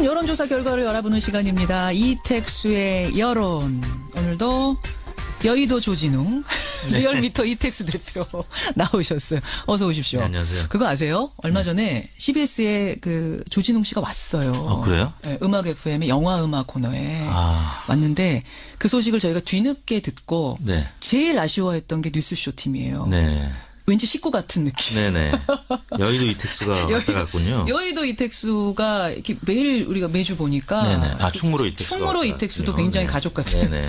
여론조사 결과를 알아보는 시간입니다. 이택수의 여론. 오늘도 여의도 조진웅, 네. 리얼미터 이택수 대표 나오셨어요. 어서 오십시오. 네, 안녕하세요. 그거 아세요? 얼마 전에 CBS에 그 조진웅 씨가 왔어요. 그래요? 네, 음악 FM의 영화 음악 코너에 왔는데 그 소식을 저희가 뒤늦게 듣고 네. 제일 아쉬워했던 게 뉴스쇼 팀이에요. 네. 왠지 식구 같은 느낌. 네네. 여의도 이택수가 왔다 갔군요. 여의도 이택수가 이렇게 매일 우리가 매주 보니까. 네네. 충무로 이택수. 충무로 이택수도 굉장히 네. 가족 같아요. 네네.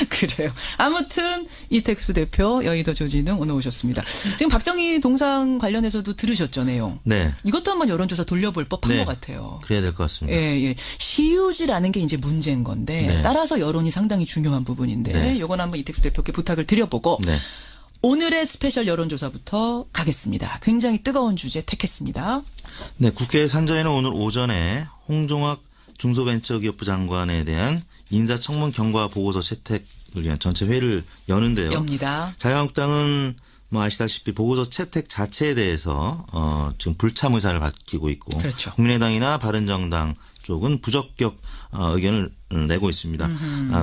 그래요. 아무튼 이택수 대표 여의도 조진웅 오늘 오셨습니다. 지금 박정희 동상 관련해서도 들으셨죠, 내용. 네. 이것도 한번 여론조사 돌려볼 법한 것 같아요. 그래야 될 것 같습니다. 예. 시유지라는 게 이제 문제인 건데 네. 따라서 여론이 상당히 중요한 부분인데 네. 이건 한번 이택수 대표께 부탁을 드려보고. 네. 오늘의 스페셜 여론조사부터 가겠습니다. 굉장히 뜨거운 주제 택했습니다. 네, 국회 산자에는 오늘 오전에 홍종학 중소벤처기업부 장관에 대한 인사청문 경과 보고서 채택을 위한 전체 회의를 여는데요. 엽니다. 자유한국당은 뭐 아시다시피 보고서 채택 자체에 대해서 지금 불참 의사를 밝히고 있고, 그렇죠. 국민의당이나 바른정당 쪽은 부적격 의견을 내고 있습니다.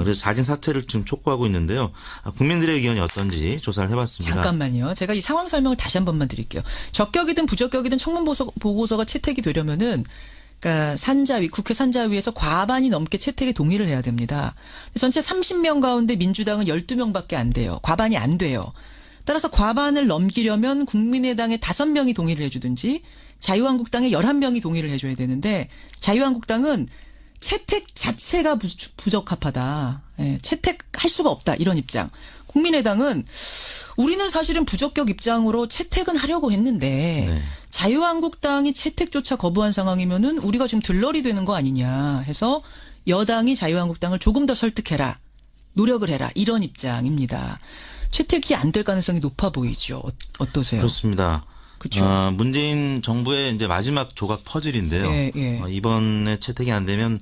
그래서 자진 사퇴를 지금 촉구하고 있는데요. 국민들의 의견이 어떤지 조사를 해봤습니다. 잠깐만요. 제가 이 상황 설명을 다시 한 번만 드릴게요. 적격이든 부적격이든 청문 보고서가 채택이 되려면은 그러니까 산자위, 국회 산자위에서 과반이 넘게 채택에 동의를 해야 됩니다. 전체 30명 가운데 민주당은 12명밖에 안 돼요. 과반이 안 돼요. 따라서 과반을 넘기려면 국민의당에 5명이 동의를 해주든지 자유한국당에 11명이 동의를 해줘야 되는데 자유한국당은 채택 자체가 부적합하다. 예, 채택할 수가 없다. 이런 입장. 국민의당은 우리는 사실은 부적격 입장으로 채택은 하려고 했는데 네. 자유한국당이 채택조차 거부한 상황이면은 우리가 지금 들러리 되는 거 아니냐 해서 여당이 자유한국당을 조금 더 설득해라. 노력을 해라. 이런 입장입니다. 채택이 안 될 가능성이 높아 보이죠. 어떠세요? 그렇습니다. 그렇죠. 문재인 정부의 이제 마지막 조각 퍼즐인데요. 예. 이번에 채택이 안 되면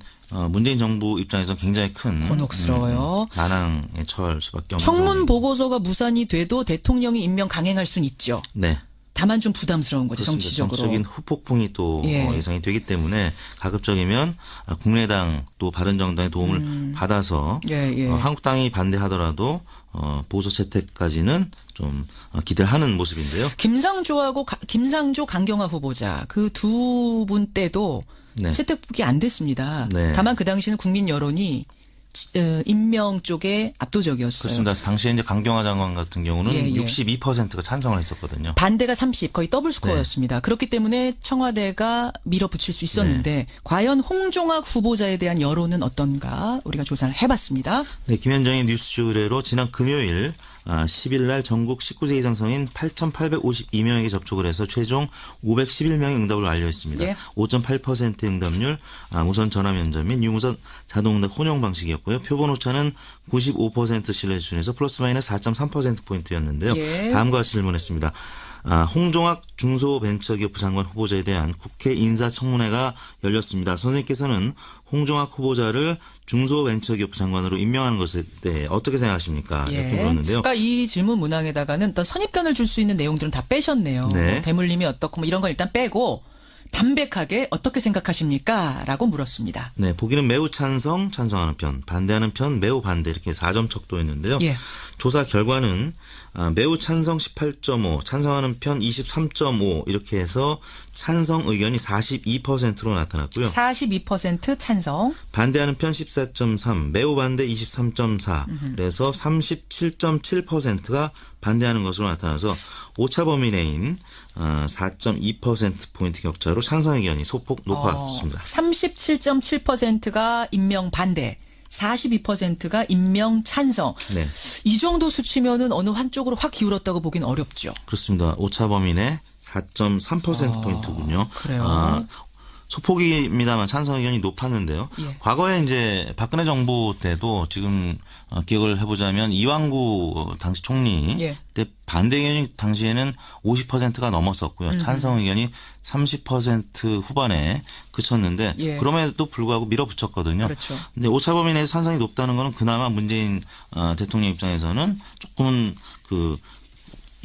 문재인 정부 입장에서 굉장히 큰 곤혹스러워요. 난항에 처할 수밖에 없는 청문 상황입니다. 보고서가 무산이 돼도 대통령이 임명 강행할 수는 있죠. 네. 다만 좀 부담스러운 거죠. 그렇습니다. 정치적으로. 정치적인 후폭풍이 또 예상이 되기 때문에 가급적이면 국민의당 또 바른정당의 도움을 받아서 한국당이 반대하더라도 보고서 채택까지는 좀 기대를 하는 모습인데요. 김상조 강경화 후보자 그 두 분 때도 채택이 안 됐습니다. 네. 다만 그 당시는 국민 여론이 임명 쪽에 압도적이었어요. 그렇습니다. 당시에 이제 강경화 장관 같은 경우는 62%가 찬성을 했었거든요. 반대가 30, 거의 더블 스코어였습니다. 그렇기 때문에 청와대가 밀어붙일 수 있었는데 과연 홍종학 후보자에 대한 여론은 어떤가 우리가 조사를 해봤습니다. 네, 김현정의 뉴스쇼 의뢰로 지난 금요일 10일 날 전국 19세 이상 성인 8,852명에게 접촉을 해서 최종 511명의 응답을 완료했습니다. 5.8% 응답률, 무선 전화 면접 및 유무선 자동응답 혼용 방식이었고요. 표본 오차는 95% 신뢰 수준에서 플러스 마이너스 4.3%포인트였는데요. 다음과 같이 질문했습니다. 홍종학 중소벤처기업부 장관 후보자에 대한 국회 인사청문회가 열렸습니다. 선생님께서는 홍종학 후보자를 중소벤처기업부 장관으로 임명하는 것에 대해 어떻게 생각하십니까? 이렇게 물었는데요. 그러니까 이 질문 문항에다가는 어떤 선입견을 줄 수 있는 내용들은 다 빼셨네요. 네. 대물림이 어떻고 뭐 이런 건 일단 빼고 담백하게 어떻게 생각하십니까? 라고 물었습니다. 네, 보기는 매우 찬성하는 편, 반대하는 편, 매우 반대 이렇게 4점 척도했는데요. 조사 결과는 매우 찬성 18.5, 찬성하는 편 23.5 이렇게 해서 찬성 의견이 42%로 나타났고요. 42% 찬성. 반대하는 편 14.3, 매우 반대 23.4. 그래서 37.7%가 반대하는 것으로 나타나서 오차 범위 내인 4.2%포인트 격차로 찬성 의견이 소폭 높았습니다. 37.7%가 임명 반대. 42%가 임명 찬성. 네. 이 정도 수치면은 어느 한쪽으로 확 기울었다고 보기는 어렵죠. 그렇습니다. 오차 범위 내 4.3%포인트군요. 그래요. 소폭입니다만 찬성 의견이 높았는데요. 과거에 이제 박근혜 정부 때도 지금 기억을 해보자면 이완구 당시 총리 때 반대 의견이 당시에는 50%가 넘었었고요. 찬성 의견이 30% 후반에 그쳤는데 그럼에도 불구하고 밀어붙였거든요. 그렇죠. 근데 오차범위 내에서 찬성이 높다는 거는 그나마 문재인 대통령 입장에서는 조금은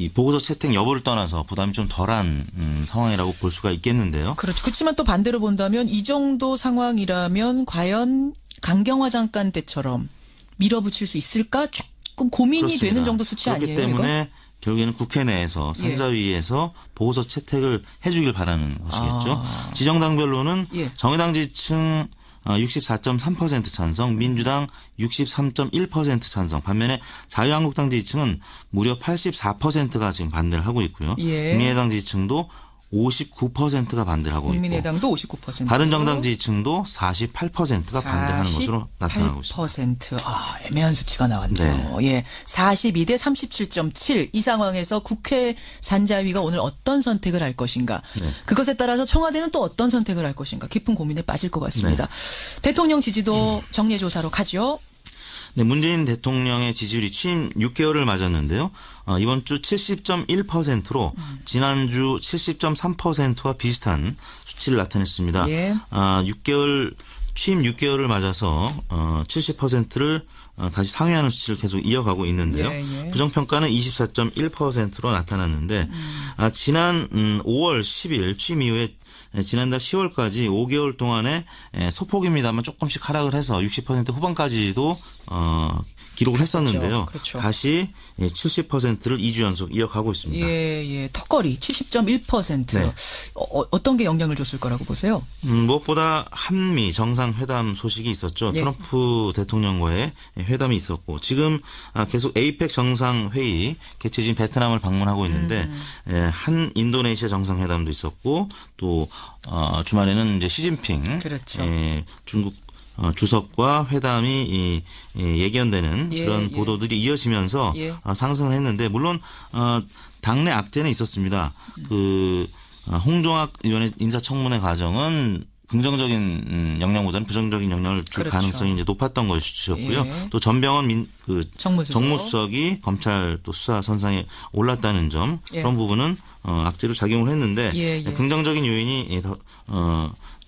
이 보고서 채택 여부를 떠나서 부담이 좀 덜한 상황이라고 볼 수가 있겠는데요. 그렇죠. 그렇지만 또 반대로 본다면 이 정도 상황이라면 과연 강경화 장관 때처럼 밀어붙일 수 있을까? 조금 고민이 그렇습니다. 되는 정도 수치 그렇기 아니에요? 때문에 이거? 결국에는 국회 내에서 산자위에서 보고서 채택을 해주길 바라는 것이겠죠. 지정당별로는 정의당 지층 64.3% 찬성, 민주당 63.1% 찬성. 반면에 자유한국당 지지층은 무려 84%가 지금 반대를 하고 있고요. 국민의당 지지층도 59%가 반대를 하고 국민의당도 59%. 바른정당 지지층도 48%가 반대하는 것으로 나타나고 있습니다. 48%. 애매한 수치가 나왔네요. 예. 42대 37.7. 이 상황에서 국회 산자위가 오늘 어떤 선택을 할 것인가. 그것에 따라서 청와대는 또 어떤 선택을 할 것인가. 깊은 고민에 빠질 것 같습니다. 대통령 지지도 정례조사로 가죠. 네, 문재인 대통령의 지지율이 취임 6개월을 맞았는데요. 이번 주 70.1%로 지난주 70.3%와 비슷한 수치를 나타냈습니다. 6개월 취임 6개월을 맞아서 70%를 다시 상회하는 수치를 계속 이어가고 있는데요. 부정평가는 24.1%로 나타났는데 지난 5월 10일 취임 이후에 지난달 10월까지 5개월 동안에 소폭입니다만 조금씩 하락을 해서 60% 후반까지도 기록을 했었는데요. 그렇죠. 다시 70%를 2주 연속 이어가고 있습니다. 턱걸이 70.1%. 어떤 게 영향을 줬을 거라고 보세요? 무엇보다 한미 정상회담 소식이 있었죠. 트럼프 대통령과의 회담이 있었고 지금 계속 에이펙 정상회의 개최진 베트남을 방문하고 있는데 한 인도네시아 정상회담도 있었고 또 주말에는 이제 시진핑 중국 주석과 회담이 예견되는 그런 보도들이 이어지면서 상승을 했는데 물론 당내 악재는 있었습니다. 그 홍종학 의원의 인사청문회 과정은 긍정적인 영향보다는 부정적인 영향을 줄 가능성이 이제 높았던 것이었고요. 또 전병헌 정무수석이 검찰 또 수사 선상에 올랐다는 점 그런 부분은 악재로 작용을 했는데 긍정적인 요인이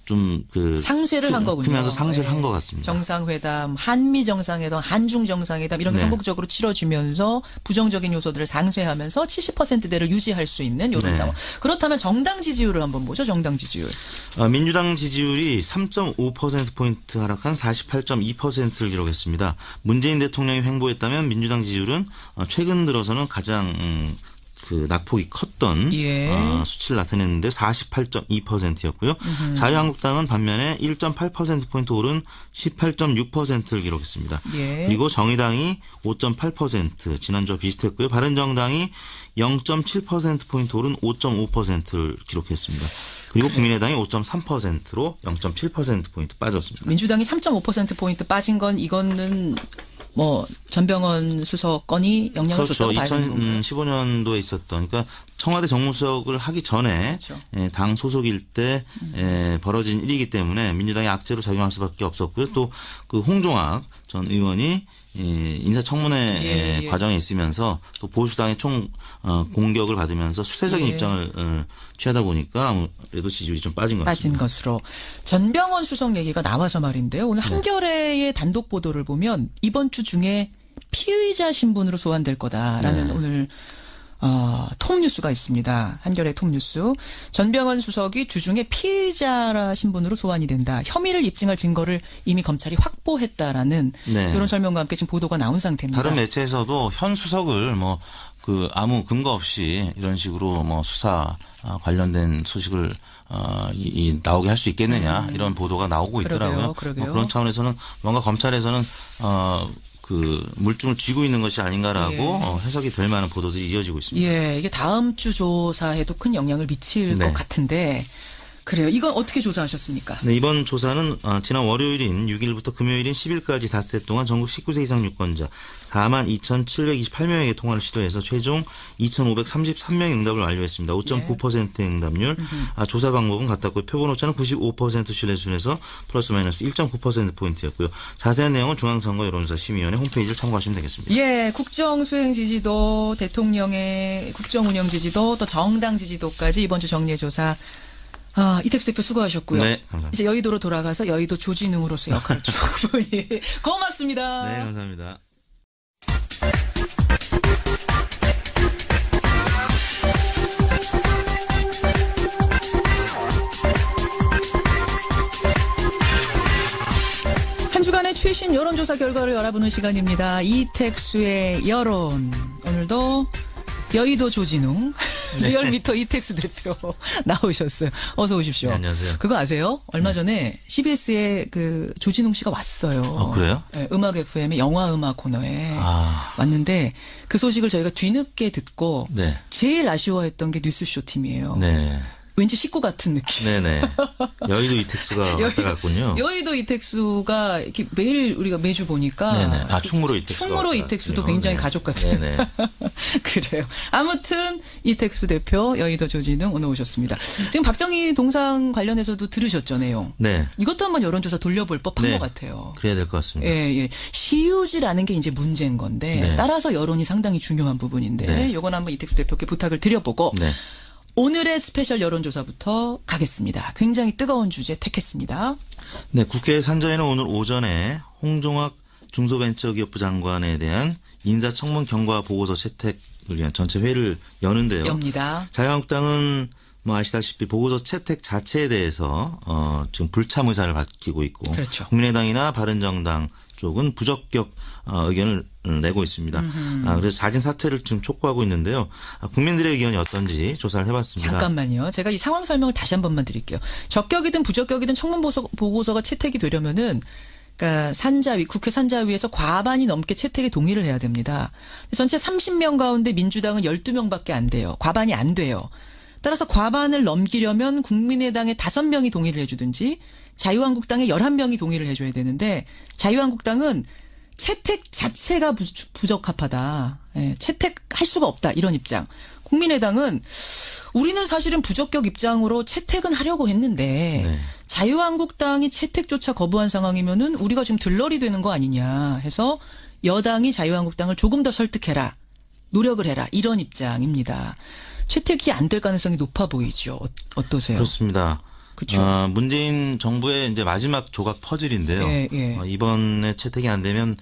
좀 상쇄를 한 거군요. 크면서 상쇄를 한 것 같습니다. 정상회담, 한미 정상회담, 한중 정상회담 이런 게 전국적으로 치러지면서 부정적인 요소들을 상쇄하면서 70%대를 유지할 수 있는 이런 상황. 그렇다면 정당 지지율을 한번 보죠. 정당 지지율. 민주당 지지율이 3.5%포인트 하락한 48.2%를 기록했습니다. 문재인 대통령이 횡보했다면 민주당 지지율은 최근 들어서는 가장 낙폭이 컸던 수치를 나타냈는데 48.2%였고요. 자유한국당은 반면에 1.8%포인트 오른 18.6%를 기록했습니다. 그리고 정의당이 5.8% 지난주와 비슷했고요. 바른정당이 0.7%포인트 오른 5.5%를 기록했습니다. 그리고 국민의당이 5.3%로 0.7%포인트 빠졌습니다. 민주당이 3.5%포인트 빠진 건 이거는 전병헌 수석 건이 영향을 줬다고 봐야 되는 건가요? 2015년도에 있었던 그러니까 청와대 정무수석을 하기 전에 당 소속일 때 벌어진 일이기 때문에 민주당이 악재로 작용할 수밖에 없었고요. 또 그 홍종학 전 의원이 인사청문회 과정에 있으면서 또 보수당의 총 공격을 받으면서 수세적인 입장을 취하다 보니까 아무래도 지지율이 좀 빠진 것 같습니다. 빠진 것으로. 전병헌 수석 얘기가 나와서 말인데요. 오늘 한겨레의 단독 보도를 보면 이번 주 중에 피의자 신분으로 소환될 거다라는 오늘 톱뉴스가 있습니다. 한겨레 톱뉴스. 전병헌 수석이 주중에 피의자 신분으로 소환이 된다. 혐의를 입증할 증거를 이미 검찰이 확보했다라는 이런 설명과 함께 지금 보도가 나온 상태입니다. 다른 매체에서도 현 수석을 아무 근거 없이 이런 식으로 수사 관련된 소식을 나오게 할 수 있겠느냐 이런 보도가 나오고 있더라고요. 그러게요. 그런 차원에서는 뭔가 검찰에서는 물증을 쥐고 있는 것이 아닌가라고 해석이 될 만한 보도들이 이어지고 있습니다. 이게 다음 주 조사에도 큰 영향을 미칠 것 같은데 그래요. 이건 어떻게 조사하셨습니까? 네, 이번 조사는 지난 월요일인 6일부터 금요일인 10일까지 닷새 동안 전국 19세 이상 유권자 42,728명에게 통화를 시도해서 최종 2,533명의 응답을 완료했습니다. 5.9%의 응답률. 조사 방법은 같았고요. 표본 오차는 95% 신뢰 수준에서 플러스 마이너스 1.9%포인트였고요. 자세한 내용은 중앙선거 여론조사 심의위원회 홈페이지를 참고하시면 되겠습니다. 국정 수행 지지도, 대통령의 국정 운영 지지도, 또 정당 지지도까지 이번 주 정례조사 이택수 대표 수고하셨고요. 네, 감사합니다. 이제 여의도로 돌아가서 여의도 조진웅으로서 역할을 충분히 고맙습니다. 네, 감사합니다. 주간의 최신 여론조사 결과를 알아보는 시간입니다. 이택수의 여론. 오늘도 여의도 조진웅, 네. 리얼미터 이택수 대표 나오셨어요. 어서 오십시오. 네, 안녕하세요. 그거 아세요? 얼마 전에 CBS에 그 조진웅 씨가 왔어요. 그래요? 네, 음악 FM의 영화 음악 코너에 왔는데 그 소식을 저희가 뒤늦게 듣고 네. 제일 아쉬워했던 게 뉴스쇼 팀이에요. 네. 왠지 식구 같은 느낌. 네네. 여의도 이택수가 왔다 갔군요. 여의도 이택수가 이렇게 매일 우리가 매주 보니까. 네네. 충무로 이택수. 충무로 이택수도 굉장히 네. 가족 같은. 네네. 그래요. 아무튼 이택수 대표 여의도 조진웅 오늘 오셨습니다. 지금 박정희 동상 관련해서도 들으셨죠, 내용. 네. 이것도 한번 여론조사 돌려볼 법한 것 같아요. 그래야 될 것 같습니다. 예. 시유지라는 게 이제 문제인 건데 네. 따라서 여론이 상당히 중요한 부분인데 네. 이건 한번 이택수 대표께 부탁을 드려보고. 네. 오늘의 스페셜 여론조사부터 가겠습니다. 굉장히 뜨거운 주제 택했습니다. 네, 국회 산자에는 오늘 오전에 홍종학 중소벤처기업부 장관에 대한 인사청문 경과 보고서 채택을 위한 전체 회의를 여는데요. 엽니다. 자유한국당은 뭐 아시다시피 보고서 채택 자체에 대해서 지금 불참 의사를 밝히고 있고, 그렇죠. 국민의당이나 바른정당 쪽은 부적격 의견을 내고 있습니다. 그래서 자진 사퇴를 지금 촉구하고 있는데요. 국민들의 의견이 어떤지 조사를 해봤습니다. 잠깐만요. 제가 이 상황 설명을 다시 한 번만 드릴게요. 적격이든 부적격이든 청문 보고서가 채택이 되려면은 그러니까 산자위, 국회 산자위에서 과반이 넘게 채택에 동의를 해야 됩니다. 전체 30명 가운데 민주당은 12명밖에 안 돼요. 과반이 안 돼요. 따라서 과반을 넘기려면 국민의당에 5명이 동의를 해주든지 자유한국당에 11명이 동의를 해줘야 되는데 자유한국당은 채택 자체가 부적합하다. 예, 채택할 수가 없다. 이런 입장. 국민의당은 우리는 사실은 부적격 입장으로 채택은 하려고 했는데 네. 자유한국당이 채택조차 거부한 상황이면은 우리가 지금 들러리 되는 거 아니냐 해서 여당이 자유한국당을 조금 더 설득해라. 노력을 해라. 이런 입장입니다. 채택이 안 될 가능성이 높아 보이죠. 어떠세요? 그렇습니다. 그렇죠. 문재인 정부의 이제 마지막 조각 퍼즐인데요. 예. 이번에 채택이 안 되면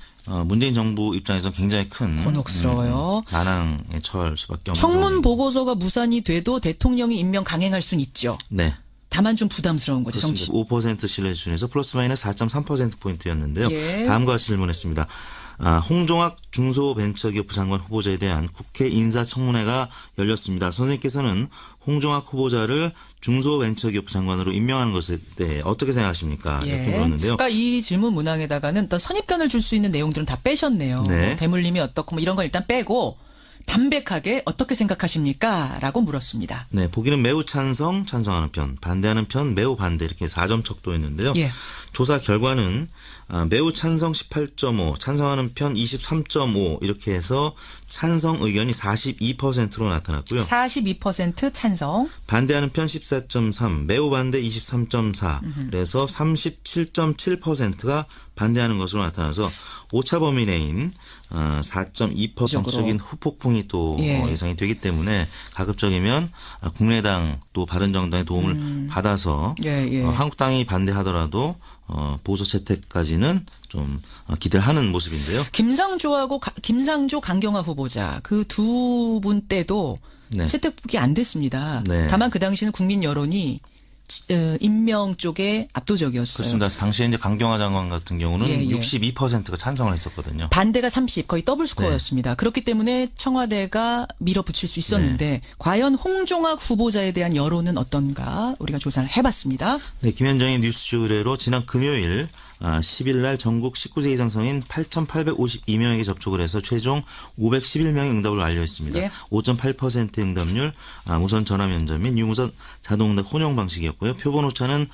문재인 정부 입장에서 굉장히 큰 곤혹스러워요. 난항에 처할 수밖에 없는 청문 보고서가 무산이 돼도 대통령이 임명 강행할 수는 있죠. 네. 다만 좀 부담스러운 거죠. 정치. 5% 신뢰 수준에서 플러스 마이너스 4.3%포인트였는데요. 예. 다음과 같이 질문했습니다. 홍종학 중소벤처기업부 장관 후보자에 대한 국회 인사청문회가 열렸습니다. 선생님께서는 홍종학 후보자를 중소벤처기업부 장관으로 임명하는 것에 대해 어떻게 생각하십니까? 이렇게 물었는데요. 그러니까 이 질문 문항에다가는 어떤 선입견을 줄 수 있는 내용들은 다 빼셨네요. 네. 대물림이 어떻고 뭐 이런 걸 일단 빼고 담백하게 어떻게 생각하십니까? 라고 물었습니다. 네, 보기는 매우 찬성하는 편, 반대하는 편, 매우 반대 이렇게 4점 척도했는데요. 예. 조사 결과는 매우 찬성 18.5, 찬성하는 편 23.5 이렇게 해서 찬성 의견이 42%로 나타났고요. 42% 찬성. 반대하는 편 14.3, 매우 반대 23.4. 그래서 37.7%가 반대하는 것으로 나타나서 오차 범위 내인 4.2%적인 후폭풍이 또 예상이 되기 때문에 가급적이면 국민의당 또 바른정당의 도움을 받아서 한국당이 반대하더라도 보고서 채택까지는 좀 기대를 하는 모습인데요. 김상조 강경화 후보자 그 두 분 때도 채택이 안 됐습니다. 네. 다만 그 당시는 국민 여론이 임명 쪽에 압도적이었어요. 그렇습니다. 당시에 이제 강경화 장관 같은 경우는 62%가 찬성을 했었거든요. 반대가 30, 거의 더블 스코어였습니다. 네. 그렇기 때문에 청와대가 밀어붙일 수 있었는데 과연 홍종학 후보자에 대한 여론은 어떤가 우리가 조사를 해봤습니다. 네, 김현정의 뉴스쇼 의뢰로 지난 금요일 10일 날 전국 19세 이상 성인 8,852명에게 접촉을 해서 최종 511명의 응답을 완료했습니다. 5.8% 응답률, 무선 전화 면접 및 유무선 자동응답 혼용 방식이었고요. 표본 오차는